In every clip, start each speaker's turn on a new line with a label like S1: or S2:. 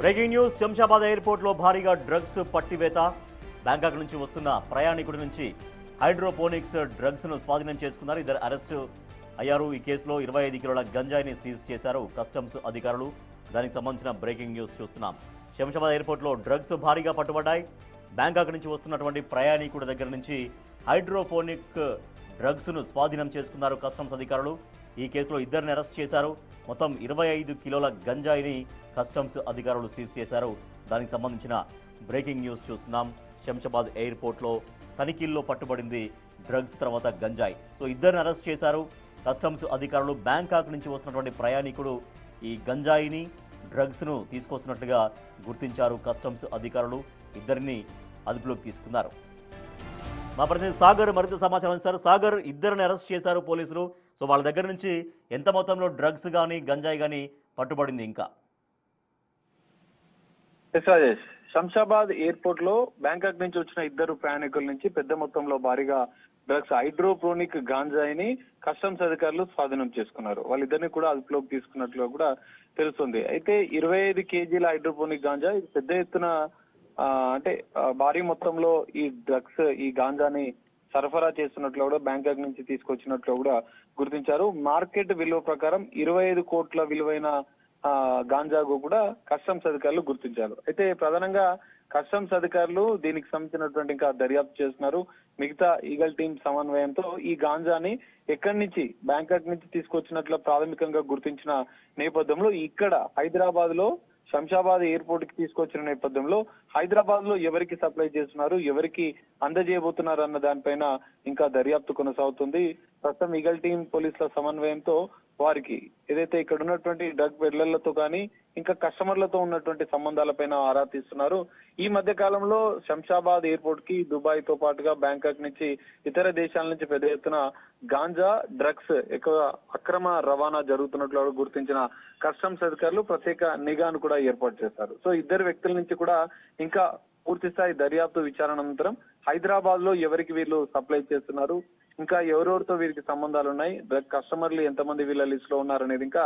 S1: Breaking news. Shamshabad ఎయిర్పోర్ట్లో భారీగా drugs పట్టివేత. Bangkok నుంచి వస్తున్న ప్రయాణికుడి నుంచి హైడ్రోపోనిక్స్ డ్రగ్స్ను స్వాధీనం చేసుకున్నారు. ఇద్దరు అరెస్టు అయ్యారు. ఈ కేసులో 25 కిలోల గంజాయిని సీజ్ చేశారు కస్టమ్స్ అధికారులు. దానికి సంబంధించిన బ్రేకింగ్ న్యూస్ చూస్తున్నాం. శంషాబాద్ ఎయిర్పోర్ట్లో డ్రగ్స్ భారీగా పట్టుబడ్డాయి. బ్యాంకాక్ నుంచి వస్తున్నటువంటి ప్రయాణికుడి దగ్గర నుంచి హైడ్రోఫోనిక్ డ్రగ్స్ను స్వాధీనం చేసుకున్నారు కస్టమ్స్ అధికారులు. ఈ కేసులో ఇద్దరిని అరెస్ట్ చేశారు. మొత్తం 25 కిలోల గంజాయిని కస్టమ్స్ అధికారులు సీజ్ చేశారు. దానికి సంబంధించిన బ్రేకింగ్ న్యూస్ చూస్తున్నాం. శంషాబాద్ ఎయిర్పోర్ట్లో తనిఖీల్లో పట్టుబడింది డ్రగ్స్ తర్వాత గంజాయి. సో ఇద్దరిని అరెస్ట్ చేశారు కస్టమ్స్ అధికారులు. బ్యాంకాక్ నుంచి వస్తున్నటువంటి ప్రయాణికుడు ఈ గంజాయిని డ్రగ్స్ను తీసుకొస్తున్నట్లుగా గుర్తించారు కస్టమ్స్ అధికారులు. ఇద్దరిని అదుపులోకి తీసుకున్నారు. మా ప్రతినిధి సాగర్ మరింత సమాచారం ఇస్తారు. సాగర్, ఇద్దరిని అరెస్ట్ చేశారు పోలీసులు. సో వాళ్ళ దగ్గర నుంచి ఎంత మొత్తంలో డ్రగ్స్ కానీ గంజాయి కానీ పట్టుబడింది ఇంకా?
S2: రాజేష్, శంషాబాద్ ఎయిర్పోర్ట్ లో బ్యాంకాక్ నుంచి వచ్చిన ఇద్దరు ప్రయాణికుల నుంచి పెద్ద మొత్తంలో భారీగా డ్రగ్స్ హైడ్రోపోనిక్ గాంజాయిని కస్టమ్స్ అధికారులు స్వాధీనం చేసుకున్నారు. వాళ్ళిద్దరిని కూడా అదుపులోకి తీసుకున్నట్లు కూడా తెలుస్తుంది. అయితే 25 కేజీల హైడ్రోపోనిక్ గాంజా ఇది పెద్ద ఎత్తున అంటే భారీ మొత్తంలో ఈ డ్రగ్స్ ఈ గాంజాని సరఫరా చేస్తున్నట్లు కూడా బ్యాంకాక్ నుంచి తీసుకొచ్చినట్లు కూడా గుర్తించారు. మార్కెట్ విలువ ప్రకారం 25 కోట్ల విలువైన గాంజాకు కూడా కస్టమ్స్ అధికారులు గుర్తించారు. అయితే ప్రధానంగా కస్టమ్స్ అధికారులు దీనికి సంబంధించినటువంటి ఇంకా దర్యాప్తు చేస్తున్నారు. మిగతా ఈగల్ టీం సమన్వయంతో ఈ గాంజాని ఎక్కడి నుంచి బ్యాంకాక్ నుంచి తీసుకొచ్చినట్లు ప్రాథమికంగా గుర్తించిన నేపథ్యంలో ఇక్కడ హైదరాబాద్ లో శంషాబాద్ ఎయిర్పోర్ట్ కి తీసుకొచ్చిన నేపథ్యంలో హైదరాబాద్ లో ఎవరికి సప్లై చేస్తున్నారు, ఎవరికి అందజేయబోతున్నారు అన్న దానిపైన ఇంకా దర్యాప్తు కొనసాగుతుంది. ప్రస్తుతం ఈగల్ టీం పోలీసుల సమన్వయంతో వారికి ఏదైతే ఇక్కడ ఉన్నటువంటి డ్రగ్ పెడ్లర్లతో కానీ ఇంకా కస్టమర్లతో ఉన్నటువంటి సంబంధాలపైన ఆరా తీస్తున్నారు. ఈ మధ్య కాలంలో శంషాబాద్ ఎయిర్పోర్ట్ కి దుబాయ్ తో పాటుగా బ్యాంకాక్ నుంచి ఇతర దేశాల నుంచి పెద్ద ఎత్తున గాంజా డ్రగ్స్ ఎక్కువ అక్రమ రవాణా జరుగుతున్నట్లు గుర్తించిన కస్టమ్స్ అధికారులు ప్రత్యేక నిఘాను కూడా ఏర్పాటు చేశారు. సో ఇద్దరు వ్యక్తుల నుంచి కూడా ఇంకా పూర్తి స్థాయి దర్యాప్తు విచారణ అనంతరం హైదరాబాద్ లో ఎవరికి వీళ్ళు సప్లై చేస్తున్నారు, ఇంకా ఎవరెవరితో వీరికి సంబంధాలు ఉన్నాయి, డ్రగ్ కస్టమర్లు ఎంతమంది వీళ్ళ లిస్ట్ లో ఉన్నారనేది ఇంకా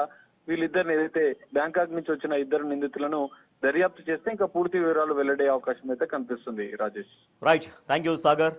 S2: వీళ్ళిద్దరిని ఏదైతే బ్యాంకాక్ నుంచి వచ్చిన ఇద్దరు నిందితులను దర్యాప్తు చేస్తే ఇంకా పూర్తి వివరాలు వెల్లడే అవకాశం అయితే కనిపిస్తుంది. Rajesh.
S1: Right, thank you Sagar.